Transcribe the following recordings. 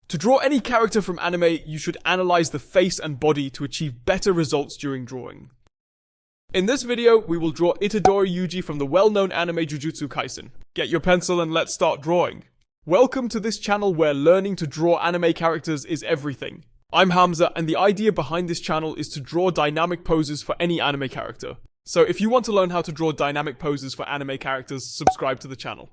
To draw any character from anime, you should analyze the face and body to achieve better results during drawing. In this video, we will draw Itadori Yuji from the well-known anime Jujutsu Kaisen. Get your pencil and let's start drawing. Welcome to this channel where learning to draw anime characters is everything. I'm Hamza, and the idea behind this channel is to draw dynamic poses for any anime character. So if you want to learn how to draw dynamic poses for anime characters, subscribe to the channel.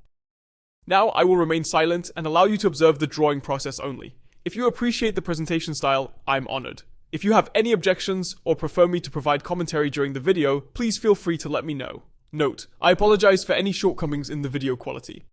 Now, I will remain silent and allow you to observe the drawing process only. If you appreciate the presentation style, I'm honored. If you have any objections or prefer me to provide commentary during the video, please feel free to let me know. Note, I apologize for any shortcomings in the video quality.